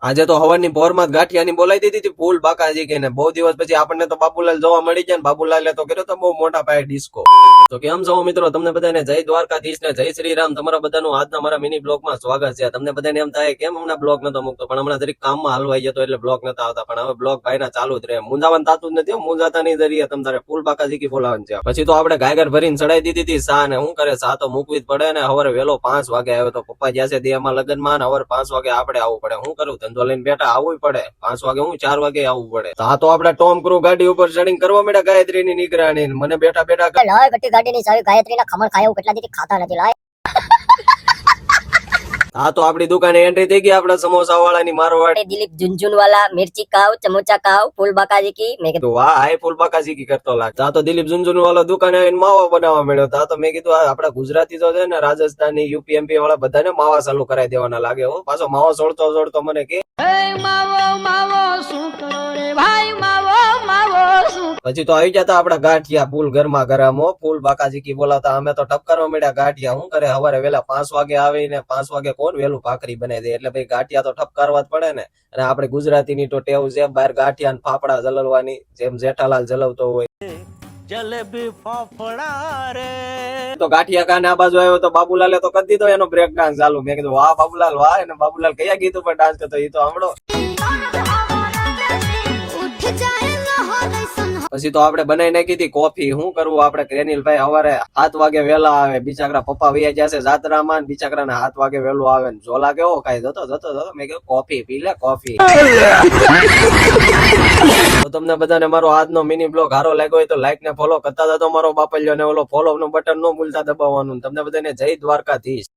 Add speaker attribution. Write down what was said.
Speaker 1: આજે તો હવાની પોરમાં ગાંઠિયાની બોલાઈ દીધી હતી ફૂલ બાકાજી કે ને બહુ દિવસ પછી આપણને તો બાબુલાલ જોવા મળી જાય ને બાબુલાલે તો કર્યો તો બહુ મોટા પાયે ડિસ્કો. તો કેમ છો મિત્રો, તમને બધાને જય દ્વારકાધીશ ને જય શ્રી રામ. તમારા બધાનું આજના મારા મિની બ્લોગમાં સ્વાગત છે. તમને બધાને એમ થાય કેમ હમણાં બ્લોગ નતો મૂકતો, પણ હમણાં જરીક કામમાં હલવાઈ જતો એટલે બ્લોગ નતા આવતા. પણ હવે બ્લોગ ભાઈના ચાલુ જ રહે, મુંજાવાનું થતું જ નથી. મુંજાતા નહીં જરીએ તમ તારે ફૂલ બાકાજી બોલાવાનું છે. પછી તો આપણે ગાયગર ભરીને ચડાઈ દીધી હતી સા ને શું કરે સા તો મૂકવી જ પડે ને. હવે વેલો 5 વાગે આવ્યો તો પપ્પા જ્યાં છે દેહમાં લગ્નમાં, હવે 5 વાગે આપણે આવવું પડે. શું કરું, ધંધો લઈને બેઠા આવવું પડે. 5 વાગે હું 4 વાગે આવવું પડે. તો આ તો આપણે ટોમ ક્રૂ ગાડી ઉપર ચડીને કરવા માંડ્યા ગાયત્રી ની નીકળ્યા મને બેઠા બેઠા
Speaker 2: લાય ગટ્ટી ગાડીની ચાવી ગાયત્રીના ખમણ ખાયા કેટલા દીથી ખાતા નથી. લાય
Speaker 1: હા તો આપડી દુકાને એન્ટ્રી થઈ ગઈ આપડા સમોસા વાળાની મારવાડી.
Speaker 2: દિલીપ ઝુનઝુનવાલા મિર્ચી કાવ સમોસા કાવ ફૂલ બાકાજી કી. મેં કીધું
Speaker 1: વાહ હાય ફૂલ બાકાજી કરતો લાગતો. આ તો દિલીપ ઝુનઝુન વાળો દુકાને આવીને માવા બનાવવા મળ્યો. તો મેં કીધું આપડા ગુજરાતી તો છે ને રાજસ્થાની યુપી એમપી વાળા બધાને માવા ચાલુ કરાવી દેવાના લાગે. હો પાછો માવો સોડતો મને કે પછી તો આવી જતા આપડા ગાંઠિયા ફૂલ ગરમા ગરમ. ફૂલ બાકાજી કી બોલાતા અમે તો ટપકારવા મળ્યા ગાંઠિયા. શું કરે સવારે વેલા 5 વાગે આવીને 5 વાગે કોણ વેલું ભાખરી બનાવી દે, એટલે ભાઈ ગાંઠિયા તો ટપકારવા જ પડે ને. અને આપણે ગુજરાતીની તો ટેવ છે બહાર ગાંઠિયા ને ફાફડા જલવવાની, જેમ જેઠાલાલ જલવતો હોય. જલેબી ફાફડા રે તો ગાંઠિયા કાને આ બાજુ આવ્યો તો બાબુલાલે તો કરી દીધો એનો બ્રેક ડાન્સ ચાલુ. મેં કીધું વાહ બાબુલાલ વાહ. એને બાબુલાલ કયા ગીત ઉપર ડાન્સ કરતો એ તો સાંભળો. પછી તો આપણે બનાવી નાખી હતી કોફી. શું કરવું આપણે ક્રેનિલભાઈ સવારે 7 વાગે વેલા આવે. બિચારા પપ્પા વૈયા જશે જાત્રામાં, બિચારા ને 7 વાગે વેલું આવે ને ઝોલા કેવો ખાઈ જતો. મેં કીધું કોફી પી લે કોફી. તો તમને બધાને મારો આજનો મિની બ્લોગ સારો લાગ્યો હોય તો લાઈક ને ફોલો કરતા જતો. મારો બાપલ્યો ને ઓલો ફોલો નું બટન ન ભૂલતા દબાવવાનું. તમને બધાને જય દ્વારકાધીશ.